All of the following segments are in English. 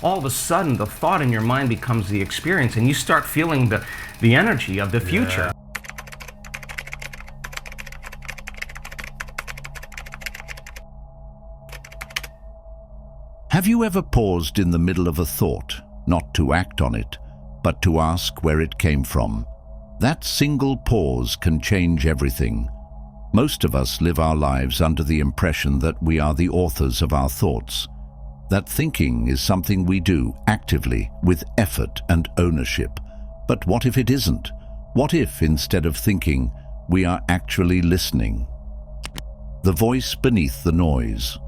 all of a sudden the thought in your mind becomes the experience, and you start feeling the energy of the future. Have you ever paused in the middle of a thought, not to act on it, but to ask where it came from? That single pause can change everything. Most of us live our lives under the impression that we are the authors of our thoughts. That thinking is something we do actively, with effort and ownership. But what if it isn't? What if, instead of thinking, we are actually listening? The voice beneath the noise.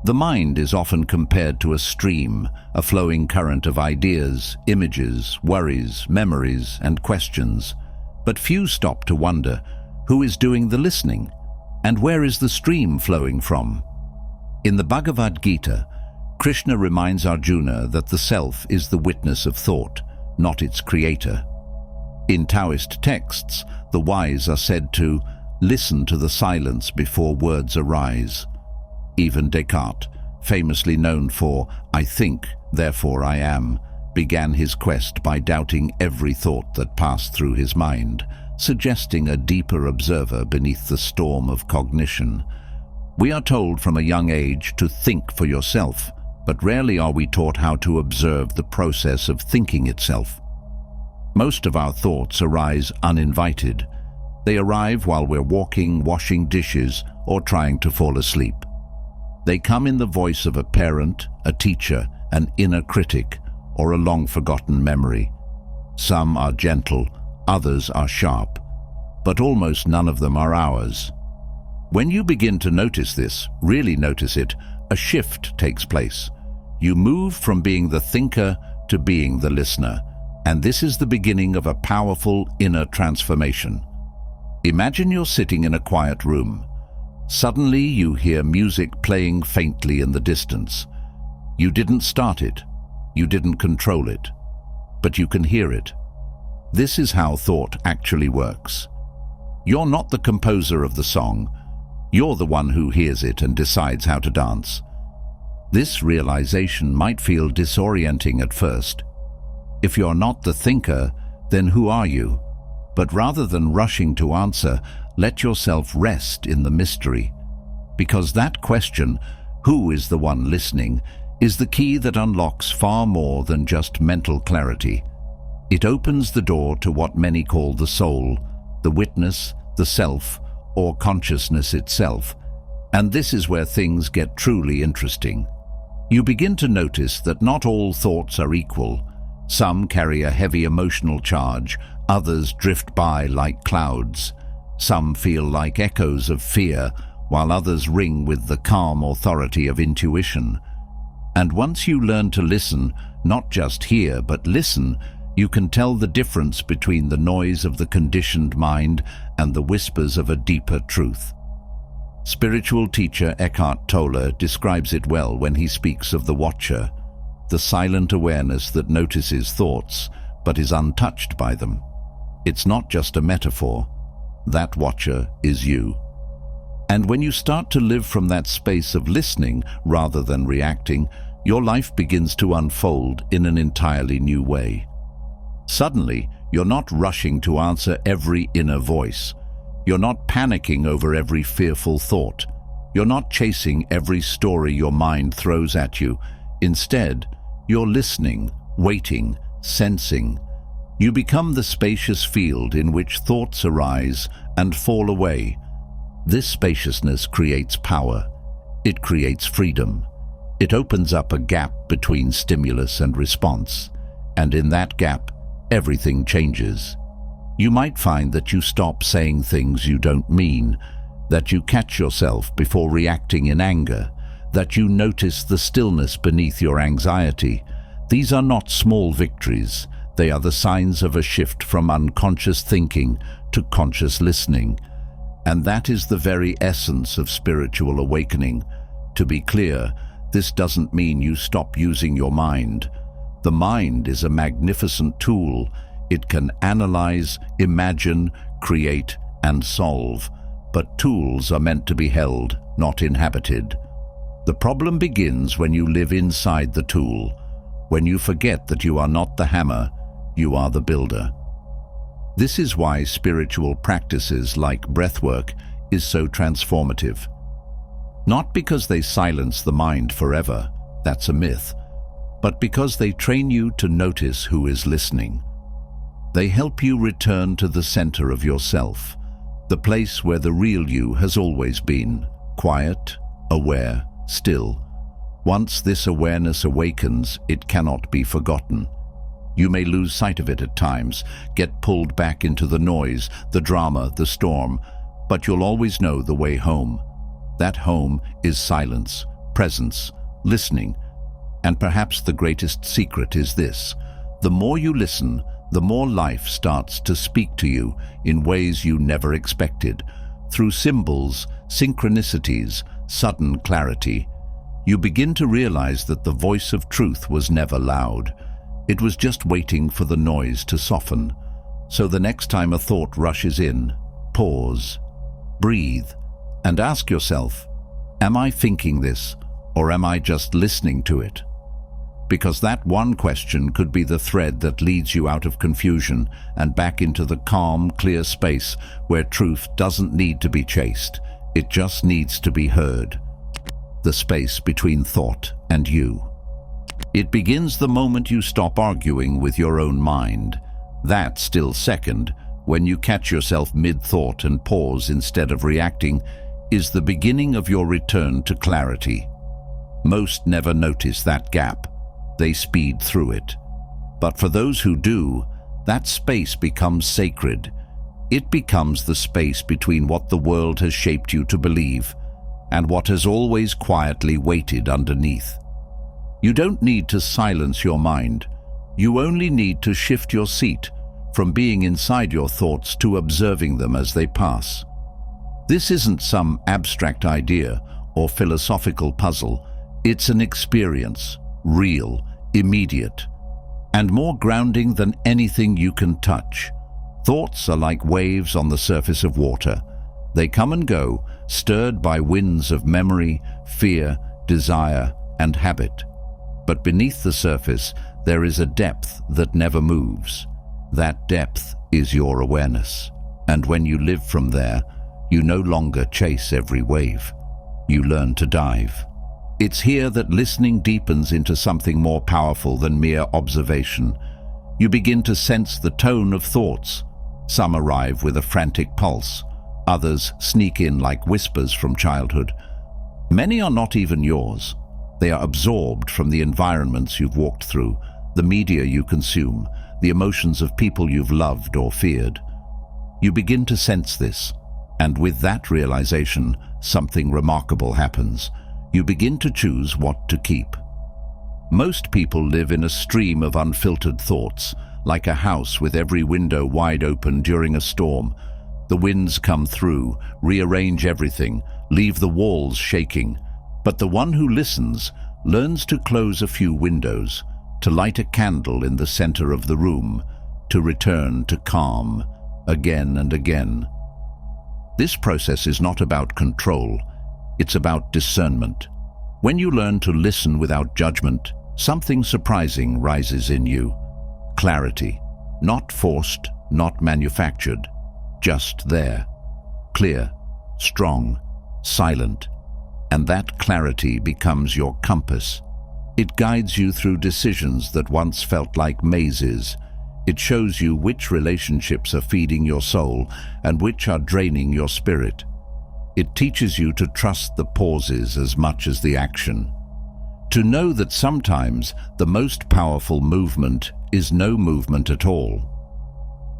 The mind is often compared to a stream, a flowing current of ideas, images, worries, memories, and questions. But few stop to wonder, who is doing the listening? And where is the stream flowing from? In the Bhagavad Gita, Krishna reminds Arjuna that the self is the witness of thought, not its creator. In Taoist texts, the wise are said to listen to the silence before words arise. Even Descartes, famously known for "I think, therefore I am," began his quest by doubting every thought that passed through his mind, suggesting a deeper observer beneath the storm of cognition. We are told from a young age to think for yourself, but rarely are we taught how to observe the process of thinking itself. Most of our thoughts arise uninvited. They arrive while we're walking, washing dishes, or trying to fall asleep. They come in the voice of a parent, a teacher, an inner critic, or a long-forgotten memory. Some are gentle, others are sharp, but almost none of them are ours. When you begin to notice this, really notice it, a shift takes place. You move from being the thinker to being the listener, and this is the beginning of a powerful inner transformation. Imagine you're sitting in a quiet room. Suddenly you hear music playing faintly in the distance. You didn't start it, you didn't control it, but you can hear it. This is how thought actually works. You're not the composer of the song, you're the one who hears it and decides how to dance. This realization might feel disorienting at first. If you're not the thinker, then who are you? But rather than rushing to answer, let yourself rest in the mystery. Because that question, who is the one listening, is the key that unlocks far more than just mental clarity. It opens the door to what many call the soul, the witness, the self, or consciousness itself. And this is where things get truly interesting. You begin to notice that not all thoughts are equal. Some carry a heavy emotional charge, others drift by like clouds. Some feel like echoes of fear, while others ring with the calm authority of intuition. And once you learn to listen, not just hear, but listen, you can tell the difference between the noise of the conditioned mind and the whispers of a deeper truth. Spiritual teacher Eckhart Tolle describes it well when he speaks of the watcher, the silent awareness that notices thoughts, but is untouched by them. It's not just a metaphor. That watcher is you. And when you start to live from that space of listening rather than reacting, your life begins to unfold in an entirely new way. Suddenly, you're not rushing to answer every inner voice. You're not panicking over every fearful thought. You're not chasing every story your mind throws at you. Instead, you're listening, waiting, sensing. You become the spacious field in which thoughts arise and fall away. This spaciousness creates power. It creates freedom. It opens up a gap between stimulus and response. And in that gap, everything changes. You might find that you stop saying things you don't mean, that you catch yourself before reacting in anger, that you notice the stillness beneath your anxiety. These are not small victories. They are the signs of a shift from unconscious thinking to conscious listening. And that is the very essence of spiritual awakening. To be clear, this doesn't mean you stop using your mind. The mind is a magnificent tool. It can analyze, imagine, create, and solve. But tools are meant to be held, not inhabited. The problem begins when you live inside the tool, when you forget that you are not the hammer, you are the builder. This is why spiritual practices like breathwork is so transformative. Not because they silence the mind forever, that's a myth, but because they train you to notice who is listening. They help you return to the center of yourself, the place where the real you has always been, quiet, aware, still. Once this awareness awakens, it cannot be forgotten. You may lose sight of it at times, get pulled back into the noise, the drama, the storm, but you'll always know the way home. That home is silence, presence, listening. And perhaps the greatest secret is this: the more you listen, the more life starts to speak to you in ways you never expected, through symbols, synchronicities, sudden clarity. You begin to realize that the voice of truth was never loud. It was just waiting for the noise to soften. So the next time a thought rushes in, pause, breathe, and ask yourself, am I thinking this, or am I just listening to it? Because that one question could be the thread that leads you out of confusion and back into the calm, clear space where truth doesn't need to be chased. It just needs to be heard. The space between thought and you. It begins the moment you stop arguing with your own mind. That still second, when you catch yourself mid-thought and pause instead of reacting, is the beginning of your return to clarity. Most never notice that gap. They speed through it. But for those who do, that space becomes sacred. It becomes the space between what the world has shaped you to believe and what has always quietly waited underneath. You don't need to silence your mind. You only need to shift your seat from being inside your thoughts to observing them as they pass. This isn't some abstract idea or philosophical puzzle. It's an experience, real, immediate, and more grounding than anything you can touch. Thoughts are like waves on the surface of water. They come and go, stirred by winds of memory, fear, desire, and habit. But beneath the surface, there is a depth that never moves. That depth is your awareness. And when you live from there, you no longer chase every wave. You learn to dive. It's here that listening deepens into something more powerful than mere observation. You begin to sense the tone of thoughts. Some arrive with a frantic pulse. Others sneak in like whispers from childhood. Many are not even yours. They are absorbed from the environments you've walked through, the media you consume, the emotions of people you've loved or feared. You begin to sense this, and with that realization, something remarkable happens. You begin to choose what to keep. Most people live in a stream of unfiltered thoughts, like a house with every window wide open during a storm. The winds come through, rearrange everything, leave the walls shaking. But the one who listens learns to close a few windows, to light a candle in the center of the room, to return to calm again and again. This process is not about control. It's about discernment. When you learn to listen without judgment, something surprising rises in you. Clarity, not forced, not manufactured, just there. Clear, strong, silent. And that clarity becomes your compass. It guides you through decisions that once felt like mazes. It shows you which relationships are feeding your soul and which are draining your spirit. It teaches you to trust the pauses as much as the action. To know that sometimes the most powerful movement is no movement at all.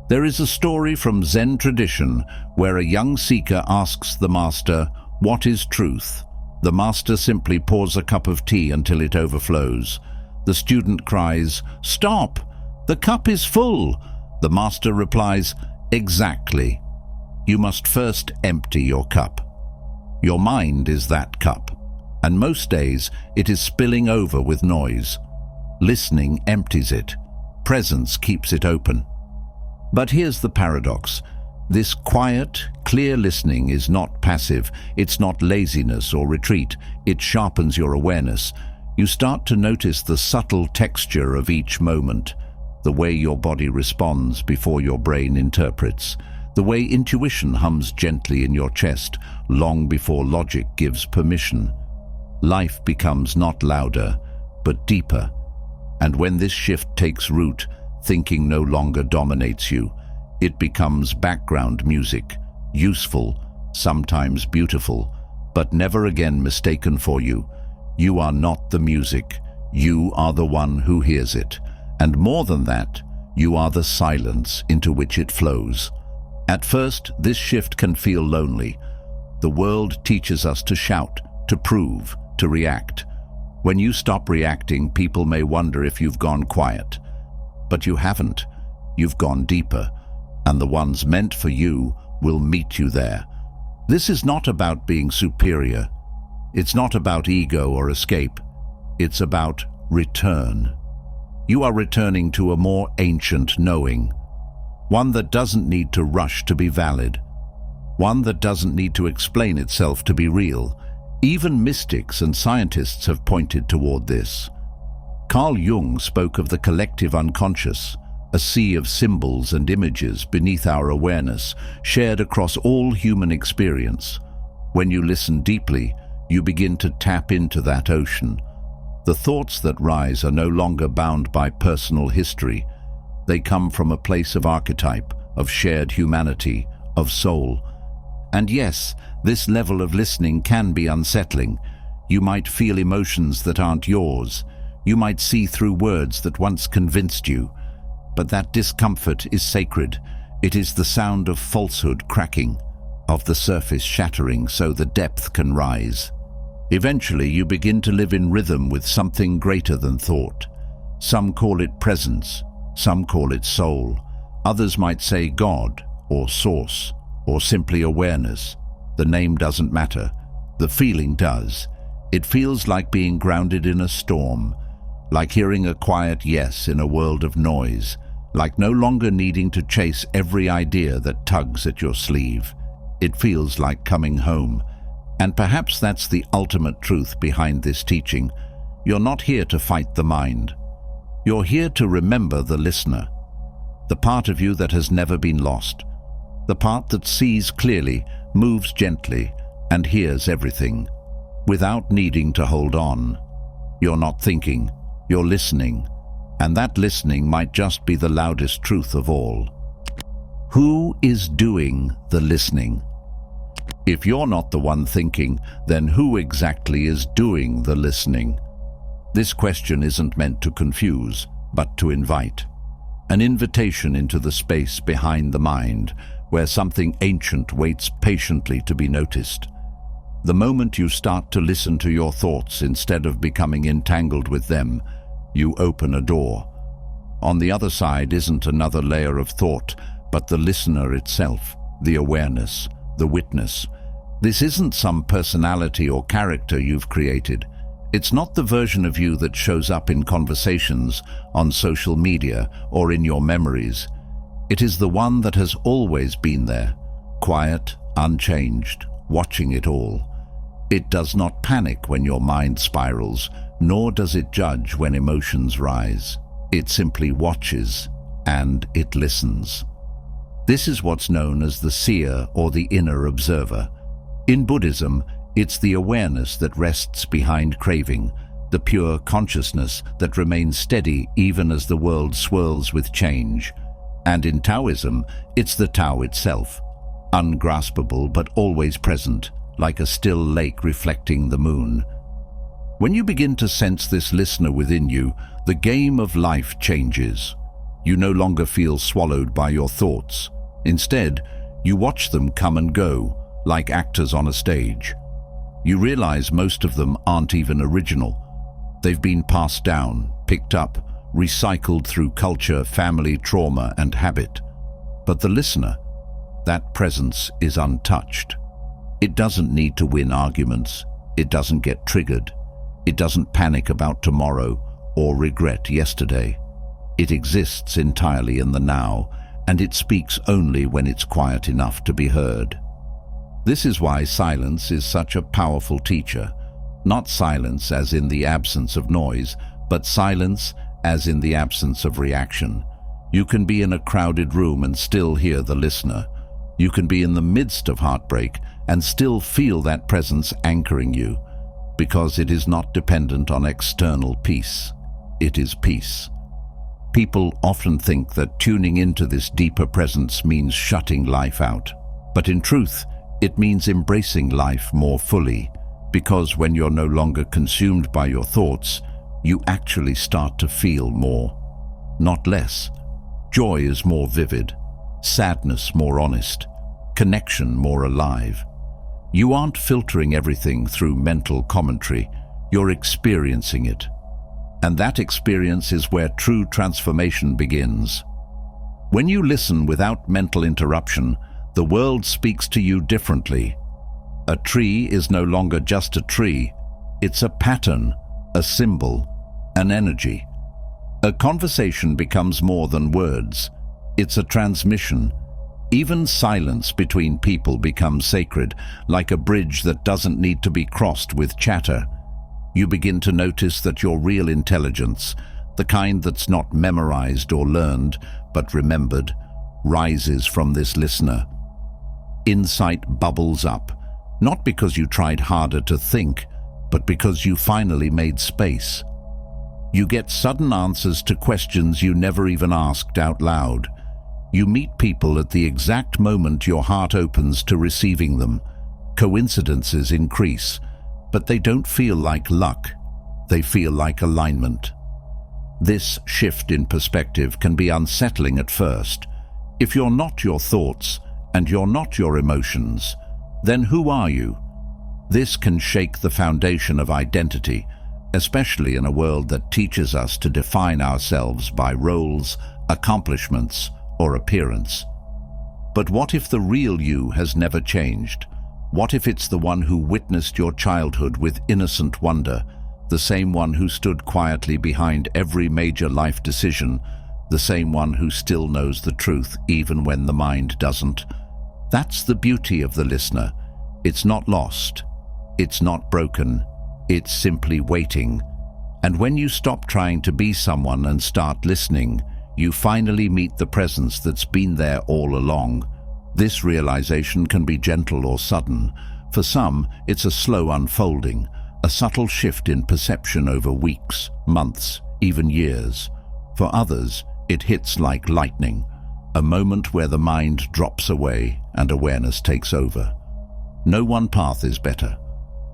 There is a story from Zen tradition where a young seeker asks the master, "What is truth?" The master simply pours a cup of tea until it overflows. The student cries, "Stop! The cup is full!" The master replies, "Exactly. You must first empty your cup." Your mind is that cup, and most days it is spilling over with noise. Listening empties it. Presence keeps it open. But here's the paradox. This quiet, clear listening is not passive. It's not laziness or retreat. It sharpens your awareness. You start to notice the subtle texture of each moment, the way your body responds before your brain interprets, the way intuition hums gently in your chest long before logic gives permission. Life becomes not louder, but deeper. And when this shift takes root, thinking no longer dominates you. It becomes background music, useful, sometimes beautiful, but never again mistaken for you. You are not the music. You are the one who hears it. And more than that, you are the silence into which it flows. At first, this shift can feel lonely. The world teaches us to shout, to prove, to react. When you stop reacting, people may wonder if you've gone quiet. But you haven't. You've gone deeper. And the ones meant for you will meet you there. This is not about being superior. It's not about ego or escape. It's about return. You are returning to a more ancient knowing, one that doesn't need to rush to be valid, one that doesn't need to explain itself to be real. Even mystics and scientists have pointed toward this. Carl Jung spoke of the collective unconscious, a sea of symbols and images beneath our awareness, shared across all human experience. When you listen deeply, you begin to tap into that ocean. The thoughts that rise are no longer bound by personal history. They come from a place of archetype, of shared humanity, of soul. And yes, this level of listening can be unsettling. You might feel emotions that aren't yours. You might see through words that once convinced you. But that discomfort is sacred. It is the sound of falsehood cracking, of the surface shattering so the depth can rise. Eventually, you begin to live in rhythm with something greater than thought. Some call it presence, some call it soul. Others might say God, or source, or simply awareness. The name doesn't matter. The feeling does. It feels like being grounded in a storm, like hearing a quiet yes in a world of noise, like no longer needing to chase every idea that tugs at your sleeve. It feels like coming home. And perhaps that's the ultimate truth behind this teaching. You're not here to fight the mind. You're here to remember the listener, the part of you that has never been lost, the part that sees clearly, moves gently, and hears everything, without needing to hold on. You're not thinking, you're listening, and that listening might just be the loudest truth of all. Who is doing the listening? If you're not the one thinking, then who exactly is doing the listening? This question isn't meant to confuse, but to invite. An invitation into the space behind the mind, where something ancient waits patiently to be noticed. The moment you start to listen to your thoughts instead of becoming entangled with them, you open a door. On the other side isn't another layer of thought, but the listener itself, the awareness, the witness. This isn't some personality or character you've created. It's not the version of you that shows up in conversations, on social media, or in your memories. It is the one that has always been there, quiet, unchanged, watching it all. It does not panic when your mind spirals, nor does it judge when emotions rise. It simply watches, and it listens. This is what's known as the seer or the inner observer. In Buddhism, it's the awareness that rests behind craving, the pure consciousness that remains steady even as the world swirls with change. And in Taoism, it's the Tao itself, ungraspable but always present, like a still lake reflecting the moon. When you begin to sense this listener within you, the game of life changes. You no longer feel swallowed by your thoughts. Instead, you watch them come and go, like actors on a stage. You realize most of them aren't even original. They've been passed down, picked up, recycled through culture, family, trauma, and habit. But the listener, that presence is untouched. It doesn't need to win arguments. It doesn't get triggered. It doesn't panic about tomorrow or regret yesterday. It exists entirely in the now, and it speaks only when it's quiet enough to be heard. This is why silence is such a powerful teacher. Not silence as in the absence of noise, but silence as in the absence of reaction. You can be in a crowded room and still hear the listener. You can be in the midst of heartbreak and still feel that presence anchoring you, because it is not dependent on external peace. It is peace. People often think that tuning into this deeper presence means shutting life out. But in truth, it means embracing life more fully, because when you're no longer consumed by your thoughts, you actually start to feel more, not less. Joy is more vivid, sadness more honest, connection more alive. You aren't filtering everything through mental commentary, you're experiencing it. And that experience is where true transformation begins. When you listen without mental interruption, the world speaks to you differently. A tree is no longer just a tree. It's a pattern, a symbol, an energy. A conversation becomes more than words. It's a transmission. Even silence between people becomes sacred, like a bridge that doesn't need to be crossed with chatter. You begin to notice that your real intelligence, the kind that's not memorized or learned, but remembered, rises from this listener. Insight bubbles up, not because you tried harder to think, but because you finally made space. You get sudden answers to questions you never even asked out loud. You meet people at the exact moment your heart opens to receiving them. Coincidences increase, but they don't feel like luck. They feel like alignment. This shift in perspective can be unsettling at first. If you're not your thoughts and you're not your emotions, then who are you? This can shake the foundation of identity, especially in a world that teaches us to define ourselves by roles, accomplishments, or appearance. But what if the real you has never changed? What if it's the one who witnessed your childhood with innocent wonder, the same one who stood quietly behind every major life decision, the same one who still knows the truth even when the mind doesn't? That's the beauty of the listener. It's not lost. It's not broken. It's simply waiting. And when you stop trying to be someone and start listening, you finally meet the presence that's been there all along. This realization can be gentle or sudden. For some, it's a slow unfolding, a subtle shift in perception over weeks, months, even years. For others, it hits like lightning, a moment where the mind drops away and awareness takes over. No one path is better.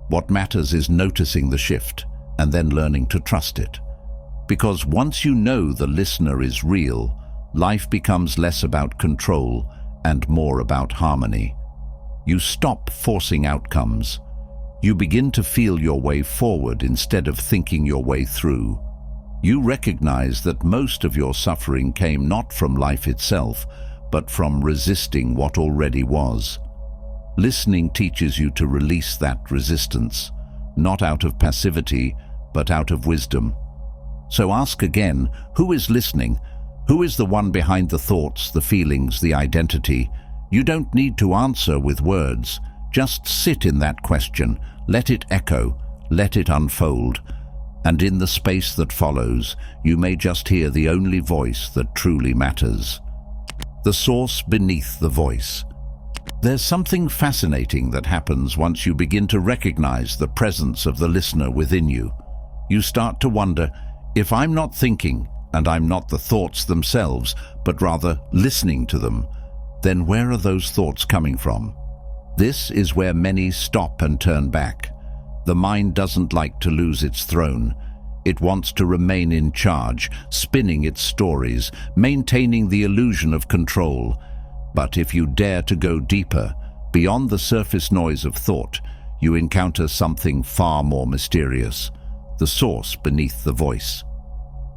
What matters is noticing the shift and then learning to trust it. Because once you know the listener is real, life becomes less about control and more about harmony. You stop forcing outcomes. You begin to feel your way forward instead of thinking your way through. You recognize that most of your suffering came not from life itself, but from resisting what already was. Listening teaches you to release that resistance, not out of passivity, but out of wisdom. So ask again, who is listening? Who is the one behind the thoughts, the feelings, the identity? You don't need to answer with words. Just sit in that question, let it echo, let it unfold. And in the space that follows, you may just hear the only voice that truly matters. The source beneath the voice. There's something fascinating that happens once you begin to recognize the presence of the listener within you. You start to wonder, if I'm not thinking, and I'm not the thoughts themselves, but rather listening to them, then where are those thoughts coming from? This is where many stop and turn back. The mind doesn't like to lose its throne. It wants to remain in charge, spinning its stories, maintaining the illusion of control. But if you dare to go deeper, beyond the surface noise of thought, you encounter something far more mysterious, the source beneath the voice.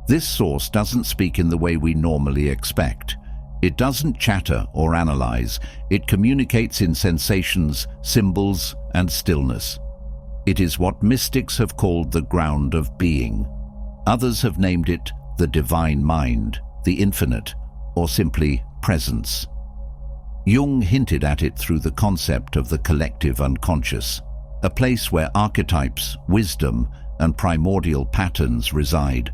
This source doesn't speak in the way we normally expect. It doesn't chatter or analyze. It communicates in sensations, symbols, and stillness. It is what mystics have called the ground of being. Others have named it the divine mind, the infinite, or simply presence. Jung hinted at it through the concept of the collective unconscious, a place where archetypes, wisdom, and primordial patterns reside.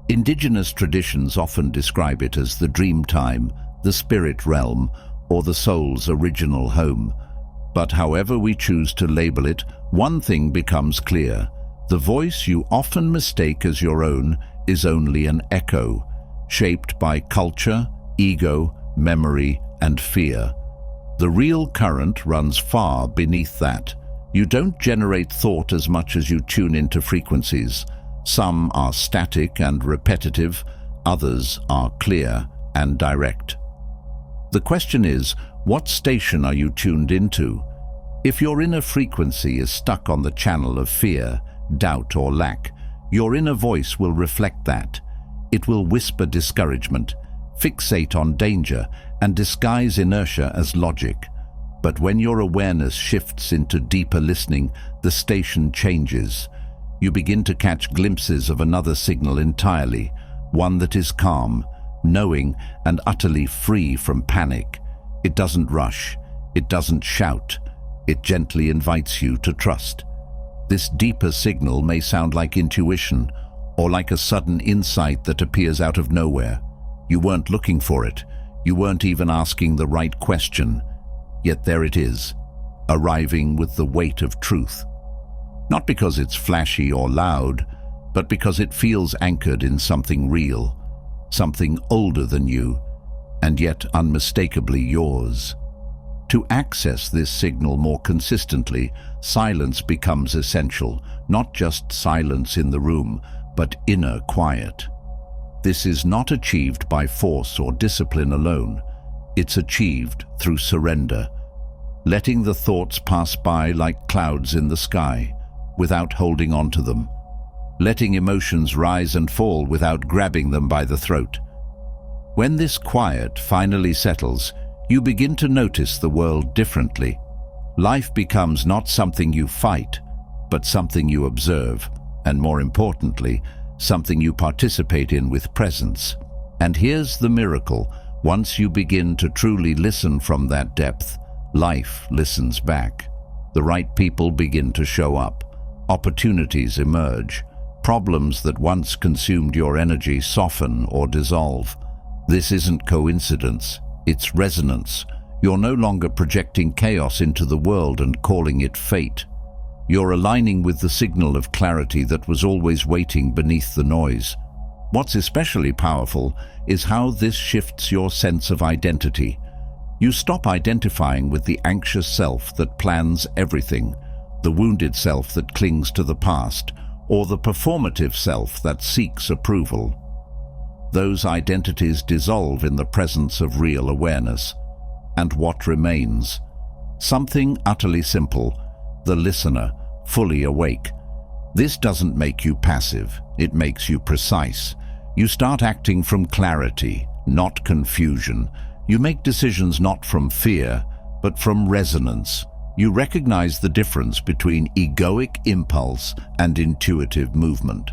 Indigenous traditions often describe it as the dream time, the spirit realm, or the soul's original home. But however we choose to label it, one thing becomes clear. The voice you often mistake as your own is only an echo, shaped by culture, ego, memory, and fear. The real current runs far beneath that. You don't generate thought as much as you tune into frequencies. Some are static and repetitive, others are clear and direct. The question is, what station are you tuned into? If your inner frequency is stuck on the channel of fear, doubt, or lack, your inner voice will reflect that. It will whisper discouragement, fixate on danger, and disguise inertia as logic. But when your awareness shifts into deeper listening, the station changes. You begin to catch glimpses of another signal entirely, one that is calm, knowing, and utterly free from panic. It doesn't rush, it doesn't shout, it gently invites you to trust. This deeper signal may sound like intuition, or like a sudden insight that appears out of nowhere. You weren't looking for it, you weren't even asking the right question, yet there it is, arriving with the weight of truth. Not because it's flashy or loud, but because it feels anchored in something real, something older than you, and yet unmistakably yours. To access this signal more consistently, silence becomes essential, not just silence in the room, but inner quiet. This is not achieved by force or discipline alone. It's achieved through surrender, letting the thoughts pass by like clouds in the sky, without holding on to them, letting emotions rise and fall without grabbing them by the throat. When this quiet finally settles, you begin to notice the world differently. Life becomes not something you fight, but something you observe, and more importantly, something you participate in with presence. And here's the miracle: once you begin to truly listen from that depth, life listens back. The right people begin to show up. Opportunities emerge. Problems that once consumed your energy soften or dissolve. This isn't coincidence, it's resonance. You're no longer projecting chaos into the world and calling it fate. You're aligning with the signal of clarity that was always waiting beneath the noise. What's especially powerful is how this shifts your sense of identity. You stop identifying with the anxious self that plans everything, the wounded self that clings to the past, or the performative self that seeks approval. Those identities dissolve in the presence of real awareness. And what remains? Something utterly simple: the listener, fully awake. This doesn't make you passive, it makes you precise. You start acting from clarity, not confusion. You make decisions not from fear, but from resonance. You recognize the difference between egoic impulse and intuitive movement.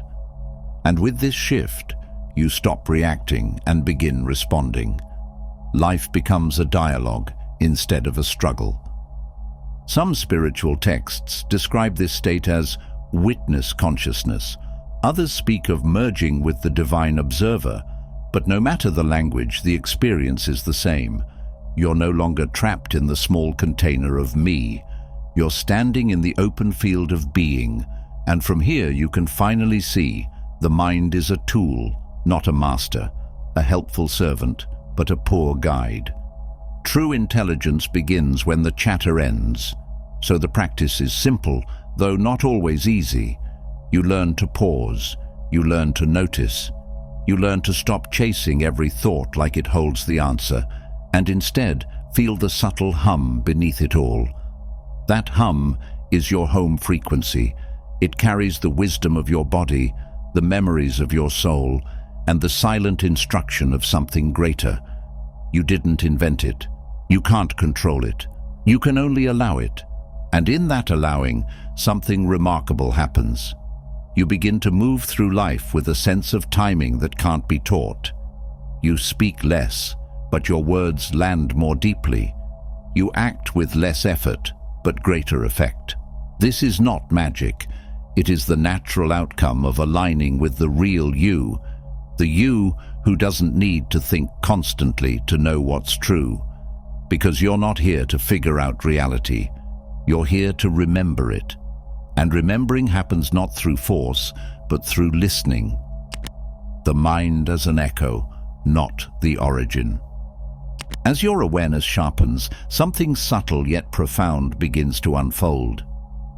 And with this shift, you stop reacting and begin responding. Life becomes a dialogue instead of a struggle. Some spiritual texts describe this state as witness consciousness. Others speak of merging with the divine observer. But no matter the language, the experience is the same. You're no longer trapped in the small container of me. You're standing in the open field of being. And from here you can finally see the mind is a tool, not a master, a helpful servant, but a poor guide. True intelligence begins when the chatter ends. So the practice is simple, though not always easy. You learn to pause. You learn to notice. You learn to stop chasing every thought like it holds the answer, and instead feel the subtle hum beneath it all. That hum is your home frequency. It carries the wisdom of your body, the memories of your soul, and the silent instruction of something greater. You didn't invent it. You can't control it. You can only allow it. And in that allowing, something remarkable happens. You begin to move through life with a sense of timing that can't be taught. You speak less, but your words land more deeply. You act with less effort, but greater effect. This is not magic. It is the natural outcome of aligning with the real you, the you who doesn't need to think constantly to know what's true. Because you're not here to figure out reality. You're here to remember it. And remembering happens not through force, but through listening. The mind as an echo, not the origin. As your awareness sharpens, something subtle yet profound begins to unfold.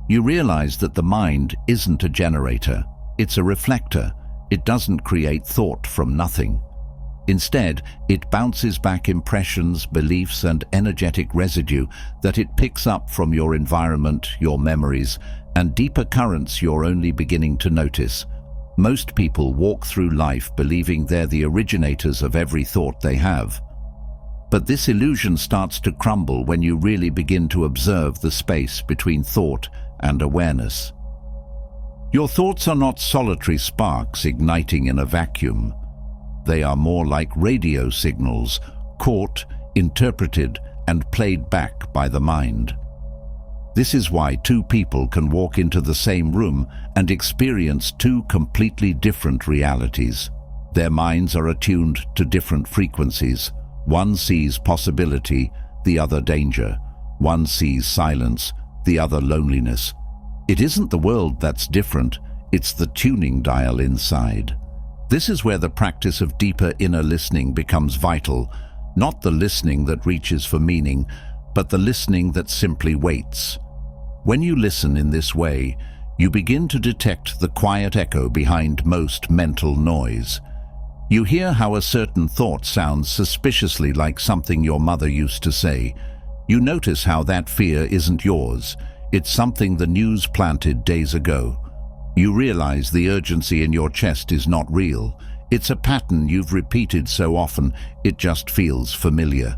You realize that the mind isn't a generator, it's a reflector. It doesn't create thought from nothing. Instead, it bounces back impressions, beliefs, and energetic residue that it picks up from your environment, your memories, and deeper currents you're only beginning to notice. Most people walk through life believing they're the originators of every thought they have. But this illusion starts to crumble when you really begin to observe the space between thought and awareness. Your thoughts are not solitary sparks igniting in a vacuum. They are more like radio signals, caught, interpreted, and played back by the mind. This is why two people can walk into the same room and experience two completely different realities. Their minds are attuned to different frequencies. One sees possibility, the other danger. One sees silence, the other loneliness. It isn't the world that's different, it's the tuning dial inside. This is where the practice of deeper inner listening becomes vital, not the listening that reaches for meaning, but the listening that simply waits. When you listen in this way, you begin to detect the quiet echo behind most mental noise. You hear how a certain thought sounds suspiciously like something your mother used to say. You notice how that fear isn't yours. It's something the news planted days ago. You realize the urgency in your chest is not real. It's a pattern you've repeated so often, it just feels familiar.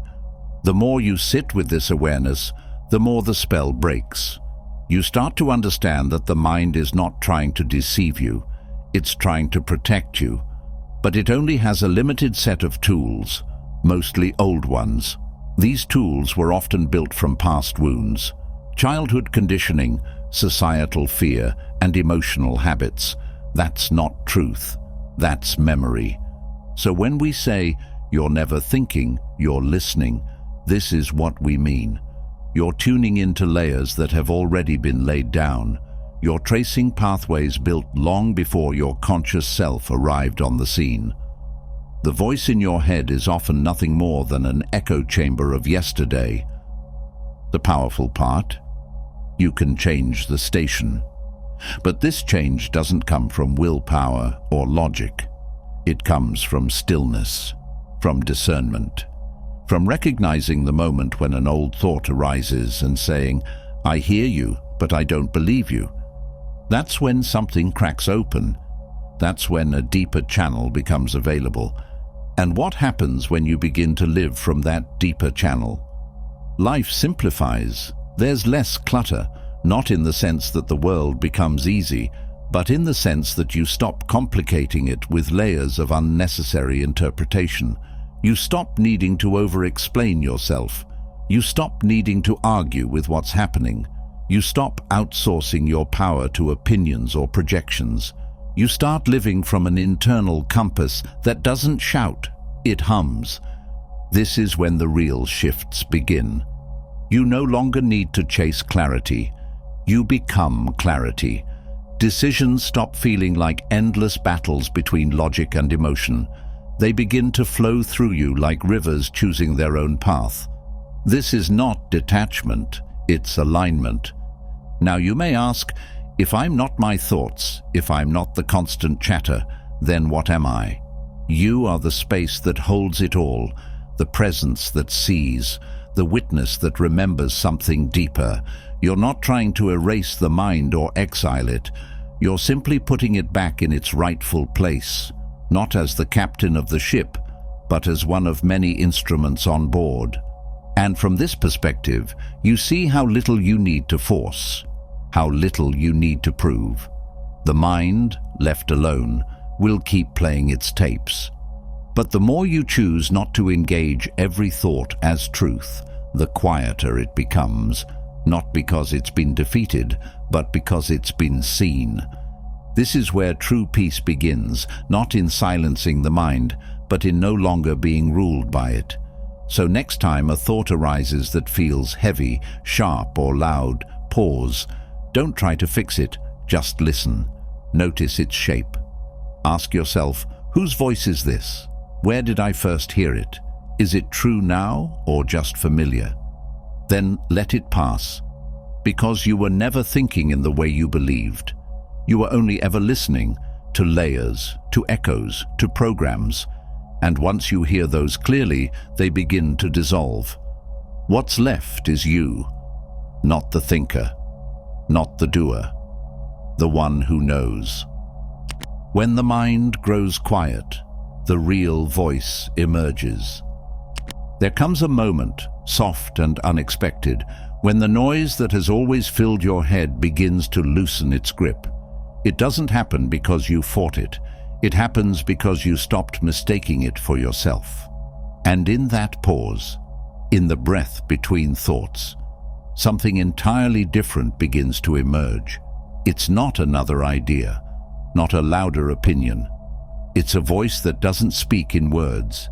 The more you sit with this awareness, the more the spell breaks. You start to understand that the mind is not trying to deceive you. It's trying to protect you. But it only has a limited set of tools, mostly old ones. These tools were often built from past wounds. Childhood conditioning, societal fear, and emotional habits. That's not truth. That's memory. So when we say, you're never thinking, you're listening, this is what we mean. You're tuning into layers that have already been laid down. You're tracing pathways built long before your conscious self arrived on the scene. The voice in your head is often nothing more than an echo chamber of yesterday. The powerful part? You can change the station. But this change doesn't come from willpower or logic. It comes from stillness, from discernment, from recognizing the moment when an old thought arises and saying, I hear you, but I don't believe you. That's when something cracks open. That's when a deeper channel becomes available. And what happens when you begin to live from that deeper channel? Life simplifies. There's less clutter, not in the sense that the world becomes easy, but in the sense that you stop complicating it with layers of unnecessary interpretation. You stop needing to over-explain yourself. You stop needing to argue with what's happening. You stop outsourcing your power to opinions or projections. You start living from an internal compass that doesn't shout, it hums. This is when the real shifts begin. You no longer need to chase clarity. You become clarity. Decisions stop feeling like endless battles between logic and emotion. They begin to flow through you like rivers choosing their own path. This is not detachment, it's alignment. Now you may ask, if I'm not my thoughts, if I'm not the constant chatter, then what am I? You are the space that holds it all, the presence that sees, the witness that remembers something deeper. You're not trying to erase the mind or exile it. You're simply putting it back in its rightful place, not as the captain of the ship, but as one of many instruments on board. And from this perspective, you see how little you need to force, how little you need to prove. The mind, left alone, will keep playing its tapes. But the more you choose not to engage every thought as truth, the quieter it becomes, not because it's been defeated, but because it's been seen. This is where true peace begins, not in silencing the mind, but in no longer being ruled by it. So next time a thought arises that feels heavy, sharp, or loud, pause. Don't try to fix it, just listen. Notice its shape. Ask yourself, whose voice is this? Where did I first hear it? Is it true now or just familiar? Then let it pass, because you were never thinking in the way you believed. You were only ever listening to layers, to echoes, to programs, and once you hear those clearly, they begin to dissolve. What's left is you, not the thinker, not the doer, the one who knows. When the mind grows quiet, the real voice emerges. There comes a moment, soft and unexpected, when the noise that has always filled your head begins to loosen its grip. It doesn't happen because you fought it. It happens because you stopped mistaking it for yourself. And in that pause, in the breath between thoughts, something entirely different begins to emerge. It's not another idea, not a louder opinion. It's a voice that doesn't speak in words.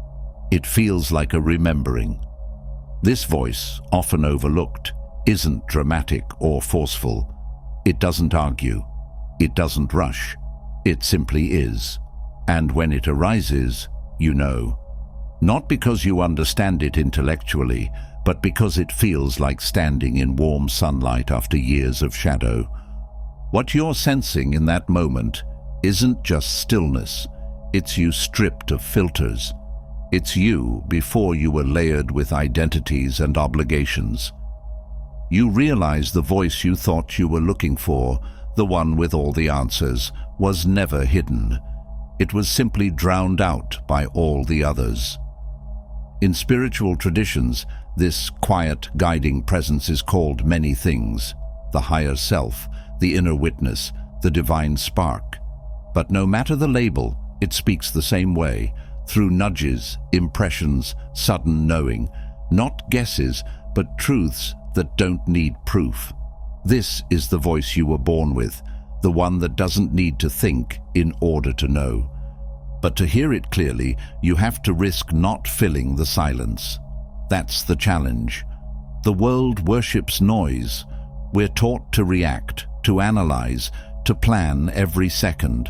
It feels like a remembering. This voice, often overlooked, isn't dramatic or forceful. It doesn't argue. It doesn't rush. It simply is. And when it arises, you know. Not because you understand it intellectually, but because it feels like standing in warm sunlight after years of shadow. What you're sensing in that moment isn't just stillness. It's you stripped of filters. It's you before you were layered with identities and obligations. You realize the voice you thought you were looking for, the one with all the answers, was never hidden. It was simply drowned out by all the others. In spiritual traditions, this quiet, guiding presence is called many things: the higher self, the inner witness, the divine spark. But no matter the label, it speaks the same way, through nudges, impressions, sudden knowing, not guesses, but truths that don't need proof. This is the voice you were born with, the one that doesn't need to think in order to know. But to hear it clearly, you have to risk not filling the silence. That's the challenge. The world worships noise. We're taught to react, to analyze, to plan every second.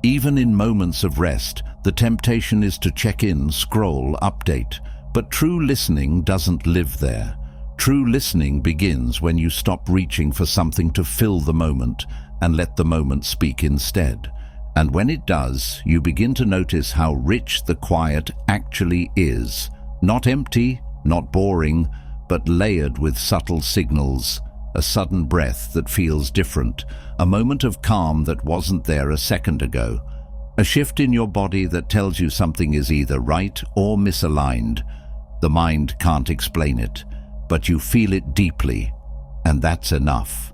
Even in moments of rest, the temptation is to check in, scroll, update. But true listening doesn't live there. True listening begins when you stop reaching for something to fill the moment and let the moment speak instead. And when it does, you begin to notice how rich the quiet actually is. Not empty, not boring, but layered with subtle signals. A sudden breath that feels different, a moment of calm that wasn't there a second ago, a shift in your body that tells you something is either right or misaligned. The mind can't explain it, but you feel it deeply, and that's enough.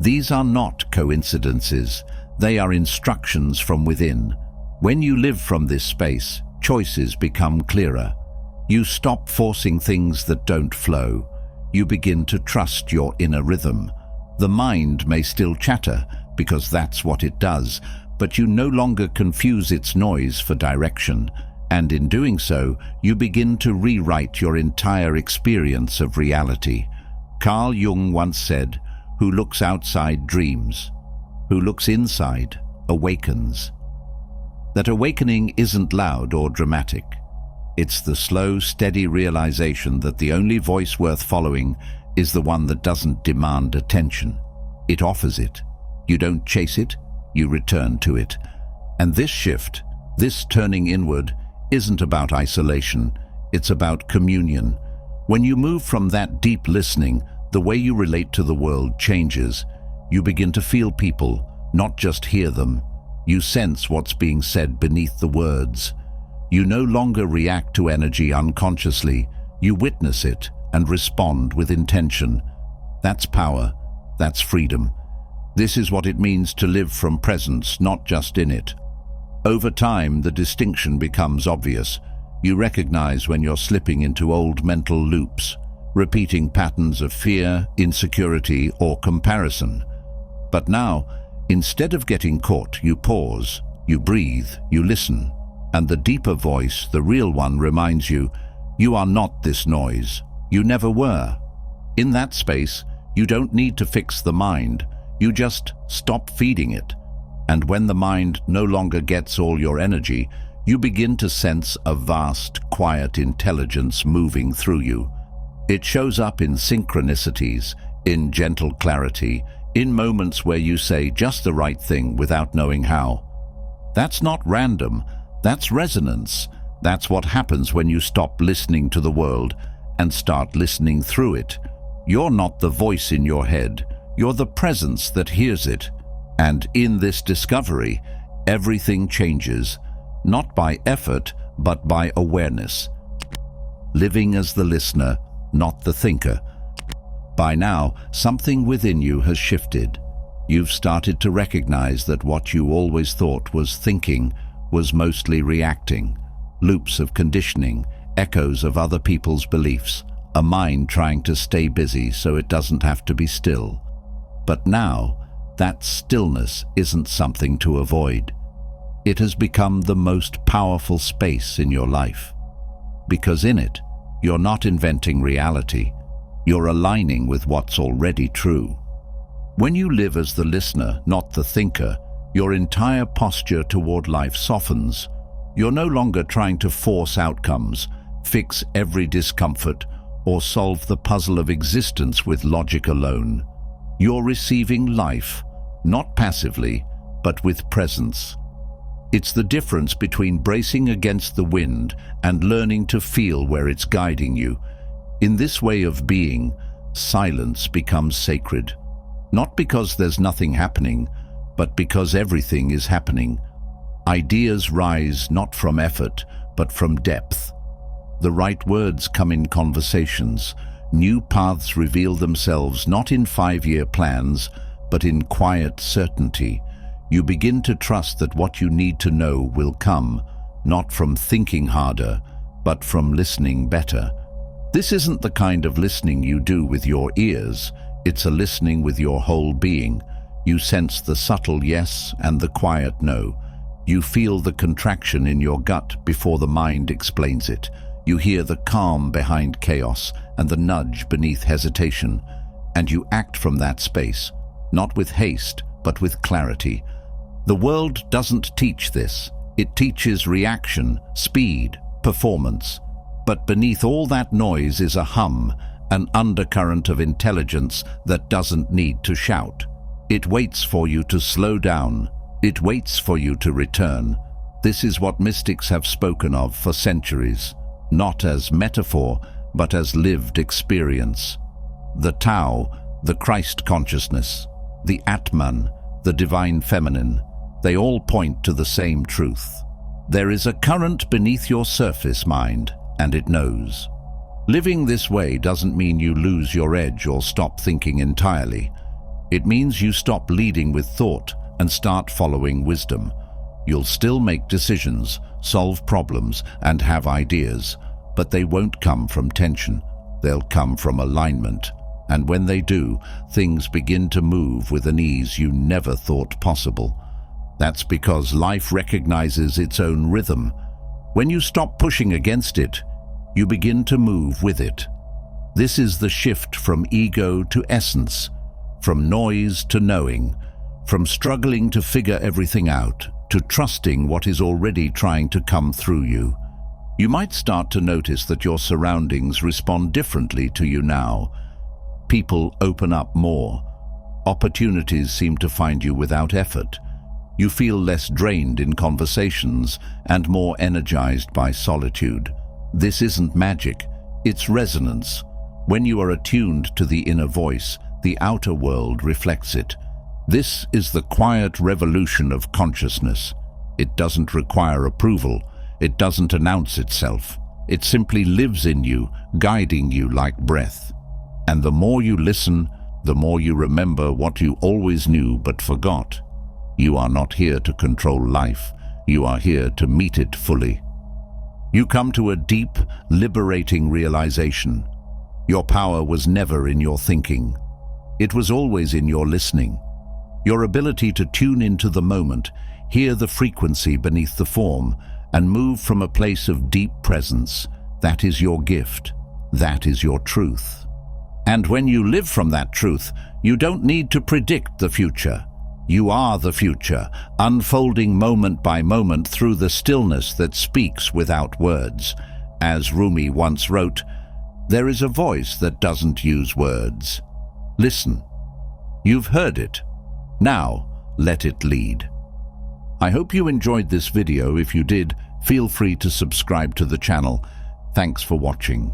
These are not coincidences, they are instructions from within. When you live from this space, choices become clearer. You stop forcing things that don't flow. You begin to trust your inner rhythm. The mind may still chatter, because that's what it does, but you no longer confuse its noise for direction, and in doing so, you begin to rewrite your entire experience of reality. Carl Jung once said, "Who looks outside dreams. Who looks inside awakens." That awakening isn't loud or dramatic. It's the slow, steady realization that the only voice worth following is the one that doesn't demand attention. It offers it. You don't chase it, you return to it. And this shift, this turning inward, isn't about isolation, it's about communion. When you move from that deep listening, the way you relate to the world changes. You begin to feel people, not just hear them. You sense what's being said beneath the words. You no longer react to energy unconsciously. You witness it and respond with intention. That's power. That's freedom. This is what it means to live from presence, not just in it. Over time, the distinction becomes obvious. You recognize when you're slipping into old mental loops, repeating patterns of fear, insecurity, or comparison. But now, instead of getting caught, you pause, you breathe, you listen, and the deeper voice, the real one, reminds you, you are not this noise. You never were. In that space, you don't need to fix the mind. You just stop feeding it. And when the mind no longer gets all your energy, you begin to sense a vast, quiet intelligence moving through you. It shows up in synchronicities, in gentle clarity, in moments where you say just the right thing without knowing how. That's not random. That's resonance. That's what happens when you stop listening to the world and start listening through it. You're not the voice in your head. You're the presence that hears it. And in this discovery, everything changes, not by effort, but by awareness. Living as the listener, not the thinker. By now, something within you has shifted. You've started to recognize that what you always thought was thinking was mostly reacting. Loops of conditioning, echoes of other people's beliefs, a mind trying to stay busy so it doesn't have to be still. But now, that stillness isn't something to avoid. It has become the most powerful space in your life. Because in it, you're not inventing reality. You're aligning with what's already true. When you live as the listener, not the thinker, your entire posture toward life softens. You're no longer trying to force outcomes, fix every discomfort, or solve the puzzle of existence with logic alone. You're receiving life, not passively, but with presence. It's the difference between bracing against the wind and learning to feel where it's guiding you. In this way of being, silence becomes sacred. Not because there's nothing happening, but because everything is happening. Ideas rise not from effort, but from depth. The right words come in conversations. New paths reveal themselves not in 5-year plans, but in quiet certainty. You begin to trust that what you need to know will come, not from thinking harder, but from listening better. This isn't the kind of listening you do with your ears. It's a listening with your whole being. You sense the subtle yes and the quiet no. You feel the contraction in your gut before the mind explains it. You hear the calm behind chaos and the nudge beneath hesitation. And you act from that space, not with haste, but with clarity. The world doesn't teach this. It teaches reaction, speed, performance. But beneath all that noise is a hum, an undercurrent of intelligence that doesn't need to shout. It waits for you to slow down. It waits for you to return. This is what mystics have spoken of for centuries, not as metaphor, but as lived experience. The Tao, the Christ consciousness, the Atman, the divine feminine, they all point to the same truth. There is a current beneath your surface mind, and it knows. Living this way doesn't mean you lose your edge or stop thinking entirely. It means you stop leading with thought and start following wisdom. You'll still make decisions, solve problems, and have ideas, but they won't come from tension. They'll come from alignment. And when they do, things begin to move with an ease you never thought possible. That's because life recognizes its own rhythm. When you stop pushing against it, you begin to move with it. This is the shift from ego to essence, from noise to knowing, from struggling to figure everything out, to trusting what is already trying to come through you. You might start to notice that your surroundings respond differently to you now. People open up more. Opportunities seem to find you without effort. You feel less drained in conversations and more energized by solitude. This isn't magic, it's resonance. When you are attuned to the inner voice, the outer world reflects it. This is the quiet revolution of consciousness. It doesn't require approval. It doesn't announce itself. It simply lives in you, guiding you like breath. And the more you listen, the more you remember what you always knew but forgot. You are not here to control life. You are here to meet it fully. You come to a deep, liberating realization. Your power was never in your thinking. It was always in your listening. Your ability to tune into the moment, hear the frequency beneath the form, and move from a place of deep presence. That is your gift. That is your truth. And when you live from that truth, you don't need to predict the future. You are the future, unfolding moment by moment through the stillness that speaks without words. As Rumi once wrote, "There is a voice that doesn't use words. Listen. You've heard it. Now, let it lead." I hope you enjoyed this video. If you did, feel free to subscribe to the channel. Thanks for watching.